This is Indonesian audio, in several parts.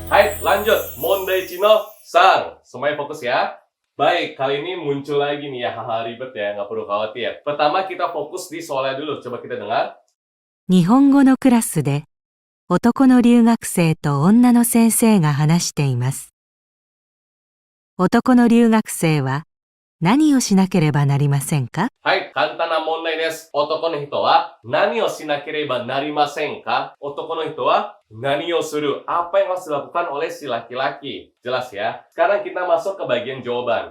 Hai, lanjut. Mondai Chino Sang. Semuanya fokus ya. Baik, kali ini muncul lagi nih ya hal-hal ribet ya, nggak perlu khawatir. Pertama kita fokus di soalnya dulu. Coba kita dengar. 日本語のクラスで男の留学生と女の先生が話しています。男の留学生は何をしなければなりませんか？はい、簡単な問題です。男の人は何をしなければなりませんか？Otoko no hito wa nani o suru? Apa yang harus dilakukan oleh si laki-laki? Jelas ya. Sekarang kita masuk ke bagian jawaban.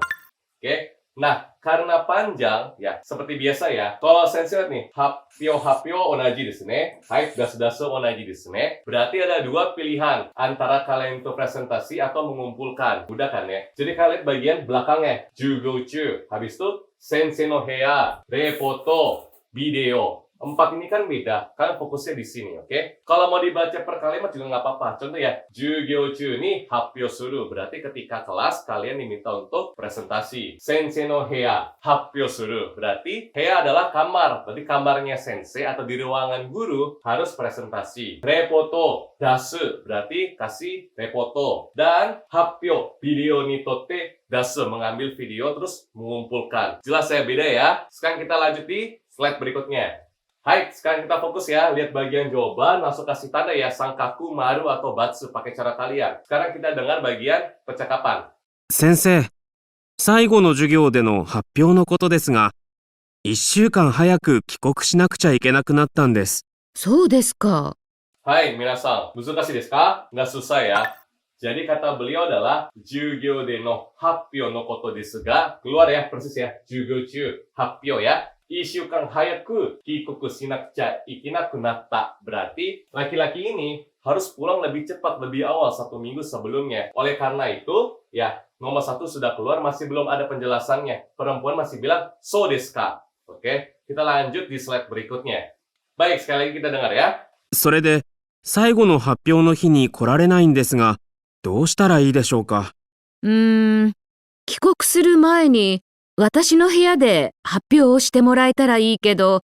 Oke. Nah, karena panjang, ya, seperti biasa ya. Kalau sensei lihat nih, hapyo onaji desu ne. Hai, dasu onaji desu ne. Berarti ada dua pilihan antara kalian itu presentasi atau mengumpulkan. Mudah kan ya? Jadi kalian lihat bagian belakangnya. Jugouchu. Habis itu sensei no heya, repoto, video. 4 ini kan beda, kan fokusnya di sini, oke? Kalau mau dibaca per kalimat juga nggak apa-apa. Contoh ya, jugyouchu ni happyo suru. Berarti ketika kelas kalian diminta untuk presentasi. Sensei no heya, happyo suru. Berarti heya adalah kamar. Berarti kamarnya sensei atau di ruangan guru harus presentasi. Repoto, dasu. Berarti kasih repoto. Dan happyo, video ni totte dasu. Mengambil video terus mengumpulkan. Jelas ya, beda ya? Sekarang kita lanjut di slide berikutnya. Hai, sekarang kita fokus ya. Lihat bagian jawaban, langsung kasih tanda ya. Sankaku, maru, atau batsu. Pakai cara kalian. Sekarang kita dengar bagian percakapan. 先生、最後の授業での発表のことですが、1週間早く帰国しなくちゃいけなくなったんです。そうですか。Hai, minasan. Musukashi desu ka? Nggak susah ya. Jadi kata beliau adalah Jugyo de no happyo no koto desu ga. Keluar ya, persis ya. Jugouchu, happyo ya. Isyukan hayaku kikoku shinakucha ikinaku natta. Berarti laki-laki ini harus pulang lebih cepat, lebih awal 1 minggu sebelumnya. Oleh karena itu, ya nomor 1 sudah keluar, masih belum ada penjelasannya. Perempuan masih bilang so desu ka. Oke, kita lanjut di slide berikutnya. Baik, sekali lagi kita dengar ya. それで、最後の発表の日に来られないんですが、どうしたらいいでしょうか。帰国する前に私の部屋で発表をしてもらえたらいいけど、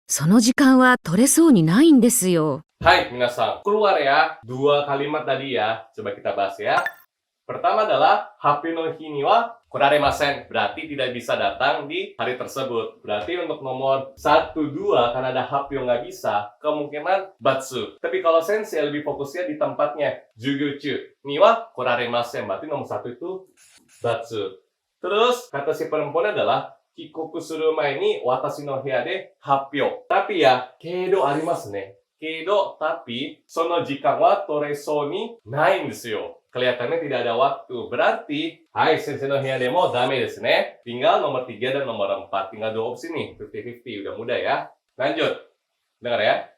その時間は取れそうにないんですよ。Hai, minasan. Keluar ya. 2 kalimat tadi ya. Coba kita bahas ya. Pertama adalah happy no hi ni wa koraremasen. Berarti tidak bisa datang di hari tersebut. Berarti untuk nomor 1, 2 karena ada happy yang nggak bisa, kemungkinan batsu. Tapi kalau sensei lebih fokusnya di tempatnya. Jugouchu ni wa koraremasen. Berarti nomor 1 itu batsu. Terus kata si perempuan adalah kikoku suru mae ni watashi no heya de happyo. Tapi ya, kedo arimasu ne. Kedo, tapi sono jikan wa toresou ni nai desu yo. Kelihatannya tidak ada waktu. Berarti, hai, sensei no heya demo dame desu ne. Tinggal nomor 3 dan nomor 4. Tinggal 2 opsi nih, 50-50. Udah mudah ya. Lanjut. Dengar ya.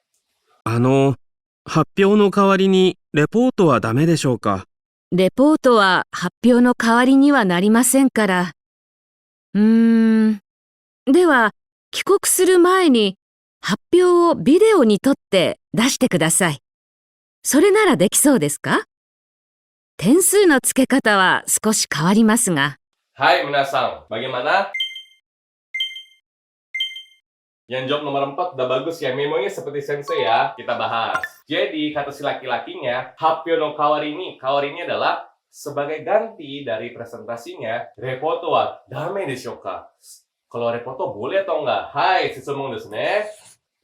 発表の代わりにレポートはダメでしょうか。レポートは発表の代わりにはなりませんから。では、帰国する前に発表をビデオに撮って出してください。それならできそうですか？点数の付け方は少し変わりますが。Hai, minasan. Bagaimana? Yang jawab nomor 4 udah bagus ya. Memonya seperti sensei ya. Kita bahas. Jadi, kata si laki-lakinya, happyo no kawari ni. Kawari ini adalah sebagai ganti dari presentasinya. Repoto wa dame deshou ka? Kalau repoto boleh atau enggak? Hai, sisumong desu ne.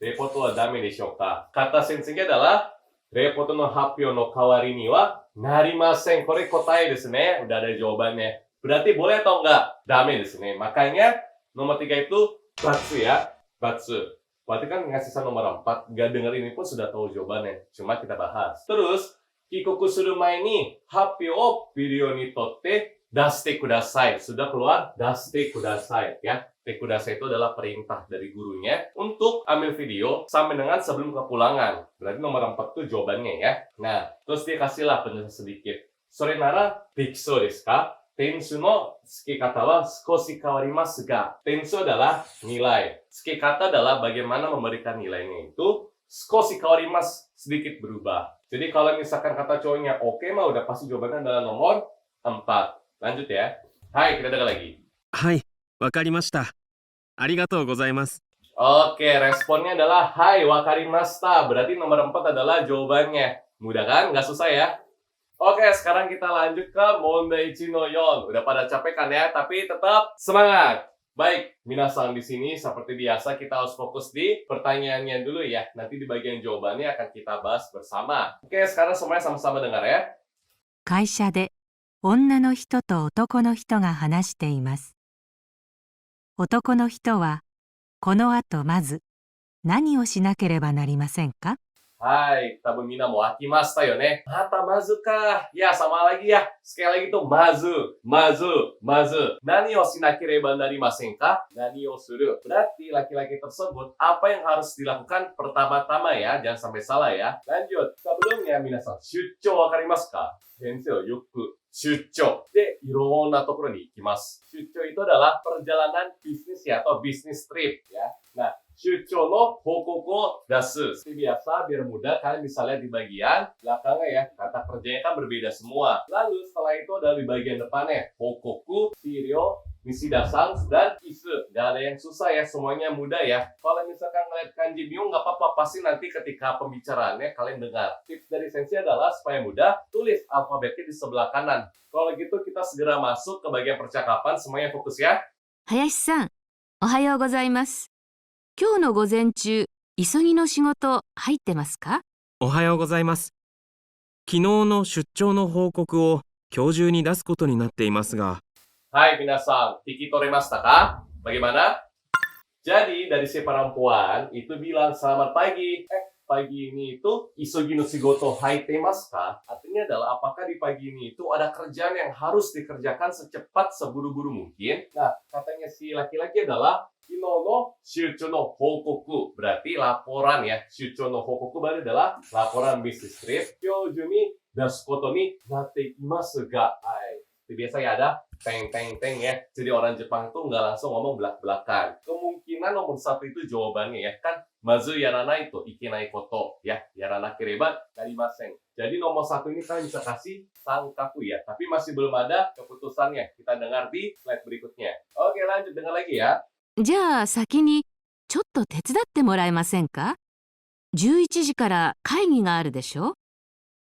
Repoto wa dame deshou ka? Kata sensei adalah repoto no happyo no kawari ni wa narimasen. Kore kotae desu ne. Udah ada jawabannya. Berarti boleh atau enggak? Dame desu ne. Makanya nomor 3 itu batsu ya. Batsu. Berarti kan ngasih sisa nomor 4. Gak denger ini pun sudah tahu jawabannya. Cuma kita bahas. Terus, kikoku suru mae ni happyo o video ni totte dashite kudasai. Sudah keluar dashite kudasai ya. Te kudasai itu adalah perintah dari gurunya untuk ambil video sampai dengan sebelum kepulangan. Berarti nomor 4 itu jawabannya ya. Nah, terus dia kasihlah penjelasan sedikit. Sore nara dekisou desu ka? Tensu no tsukekata wa skoshi kawarimasu ga. Tensu adalah nilai. Tsukekata adalah bagaimana memberikan nilainya itu skoshi kawarimasu, sedikit berubah. Jadi kalau misalkan kata cowoknya oke mah udah pasti jawabannya adalah nomor 4. Lanjut ya. Hai, kita dengar lagi. はい、わかりました。ありがとうございます。 Oke, responnya adalah hai wakarimashita. Berarti nomor 4 adalah jawabannya. Mudah kan? Nggak susah ya? Oke, sekarang kita lanjut ke Mondai Ichi no Yon. Udah pada capek kan ya? Tapi tetap semangat. Baik, minasan di sini seperti biasa kita harus fokus di pertanyaannya dulu ya. Nanti di bagian jawabannya akan kita bahas bersama. Oke, sekarang semuanya sama-sama dengar ya. 会社で女の人と男の人が話しています。男の人はこの後まず何をしなければなりませんか？ Hai, tabu mina mo akimashita yo ne. Mata mazu ka. Ya, sama lagi ya. Sekali lagi tuh mazu, mazu, mazu. Nani o shinakereba narimasen ka? Nani o suru. Berarti laki-laki tersebut apa yang harus dilakukan pertama-tama ya. Jangan sampai salah ya. Lanjut. Sebelumnya minasan, shucho wakarimasu ka? Sensei yoku shucho de ironna tokoro ni ikimasu. Shucho itu adalah perjalanan bisnis ya atau bisnis trip ya. Nah, Shucho no hokoku o dasu. Seperti biasa, biar mudah kalian bisa lihat di bagian belakangnya ya. Kata kerjanya kan berbeda semua. Lalu setelah itu ada di bagian depannya. Hokoku, shirio, mishidasang, dan isu. Gak ada yang susah ya, semuanya mudah ya. Kalau misalkan ngeliat kanji bingung, gak apa-apa. Pasti nanti ketika pembicaraannya kalian dengar. Tips dari Sensei adalah supaya mudah, tulis alfabetnya di sebelah kanan. Kalau gitu kita segera masuk ke bagian percakapan. Semuanya fokus ya. 林さん、おはようございます。今日の午前中、急ぎの仕事入ってますか？おはようございます。昨日の出張の報告を今日中に出すことになっていますが、 Hai minasan, Kiki toremashita ka? Bagaimana? Jadi dari si perempuan itu bilang selamat pagi. Pagi ini itu isogi no shigoto haitemasu ka? Artinya adalah apakah di pagi ini itu ada kerjaan yang harus dikerjakan secepat seburu-buru mungkin? Nah, katanya si laki-laki adalah Kino no shucho no hokoku. Berarti laporan ya. Shucho no hokoku berarti adalah laporan bisnis trip. Kyouju ni dasu koto ni natte imasu ga. Itu biasa ya ada teng ya. Jadi orang Jepang itu nggak langsung ngomong belak-belakan. Kemungkinan nomor satu itu jawabannya ya kan. Mazu yaranai to ikenai koto ya. Yaranakereba narimasen. Jadi nomor satu ini kalian bisa kasih sangkaku ya. Tapi masih belum ada keputusannya. Kita dengar di slide berikutnya. Oke, lanjut dengar lagi ya. じゃあ先にちょっと手伝ってもらえませんか？11時から会議があるでしょ？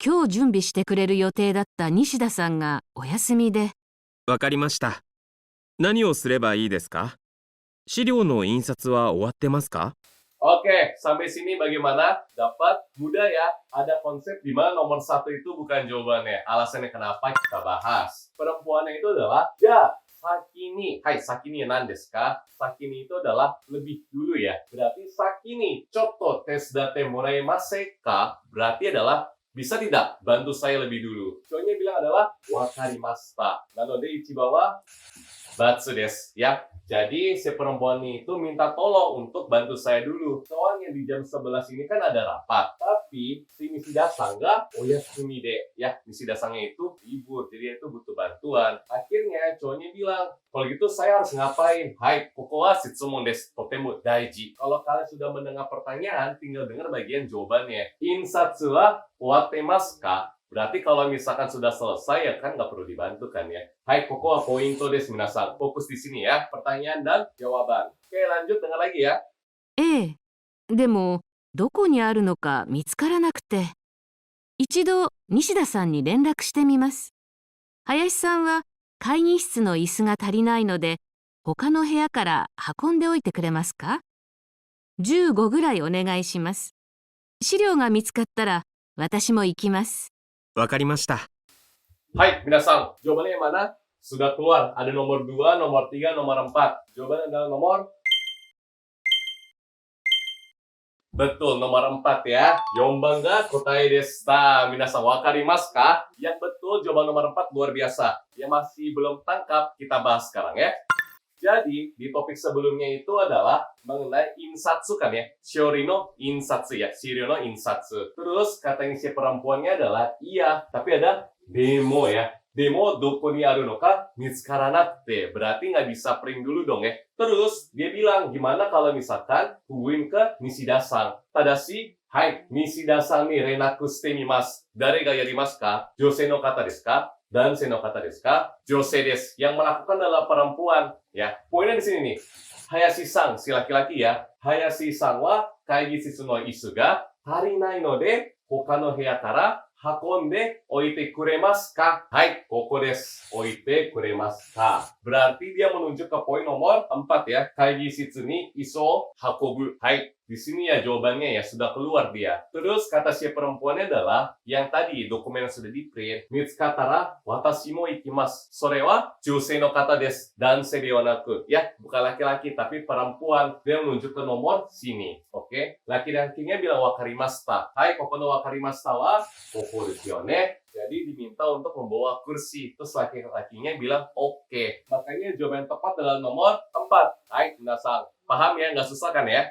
今日準備してくれる予定だった西田さんがお休みで。わかりました。何をすればいいですか？資料の印刷は終わってますか？ Oke, sampai sini bagaimana? Dapat? Mudah ya? Ada konsep di mana nomor satu itu bukan jawabannya. Alasannya kenapa kita bahas. Perempuannya itu adalah, ya, sakini. Hai, sakini nan desu ka? Sakini itu adalah lebih dulu ya. Berarti sakini, chotto tesudate moraemasen ka? Berarti adalah, bisa tidak bantu saya lebih dulu? Cowoknya bilang adalah, wakarimashita. Nanode ichibawa, batsu desu. Ya, jadi si perempuan itu minta tolong untuk bantu saya dulu. Soalnya di jam 11 ini kan ada rapat. Tapi si Nishida-san nggak oyasumi de. Ya, Nishida-sannya itu libur. Jadi dia itu butuh bantuan. Akhirnya cowoknya bilang, kalau gitu saya harus ngapain? Hai, koko wa shitsumon desu. Totemo daiji. Kalau kalian sudah mendengar pertanyaan, tinggal dengar bagian jawabannya. Insatsu wa ouwattemasu ka? Berarti kalau misalkan sudah selesai ya kan nggak perlu dibantu kan ya. Hai, koko wa pointo desu minasan. Fokus di sini ya, pertanyaan dan jawaban. Oke, lanjut dengar lagi ya. ええ、でもどこにあるのか見つからなくて。一度西田さんに連絡してみます。林さんは会議室の椅子が足りないので、他の部屋から運んでおいてくれますか？15ぐらいお願いします。資料が見つかったら私も行きます。わかりました。 Hai, minasan. Jawabannya yang mana? Sudah keluar. Ada nomor 2, nomor 3, nomor 4. Jawabannya adalah nomor... Betul, nomor 4 ya. Yombang ga kotae desu. Minasan, wakarimasu ka? Yang betul, jawaban nomor 4 luar biasa. Yang masih belum tangkap, kita bahas sekarang ya. Jadi, di topik sebelumnya itu adalah mengenai insatsu kan ya. Shiori no insatsu ya. Shirio no insatsu. Terus, katanya si perempuannya adalah iya, tapi ada demo ya. Demo doko ni aru no ka mitsukaranakute. Berarti nggak bisa print dulu dong ya. Terus, dia bilang, gimana kalau misalkan hubungin ke Nishida-san. Tadashi, hai, Nishida-san ni renaku shite mimasu. Dare ga yarimasu ka? Josei no kata desu ka? Dan no kata desu ka? Josei desu. Yang melakukan adalah perempuan. Ya, poinnya di sini nih. Hayashi-san, si laki-laki ya. Hayashi-san wa kaigi shitsu no isu ga tarinai no de 他の部屋から運んでおいてくれますか? Hai, koko desu. Oite kuremasu ka? Berarti dia menunjuk ke poin nomor 4 ya. Kaigishitsu ni iso hakobu. Hai, di sini ya jawabannya ya sudah keluar dia. Terus kata si perempuannya adalah yang tadi dokumen yang sudah di print. Mitsukatara watashi mo ikimasu. Sore wa jousei no kata desu. Dansei de wa naku. Ya, bukan laki-laki tapi perempuan. Dia menunjuk ke nomor sini. Oke. Laki-lakinya bilang wakarimashita. Hai, koko no wakarimashita wa koko desu yo ne. Jadi diminta untuk membawa kursi. Terus laki-lakinya bilang oke. Makanya jawaban yang tepat adalah nomor 4. Hai, minasan. Paham ya? Nggak susah kan ya?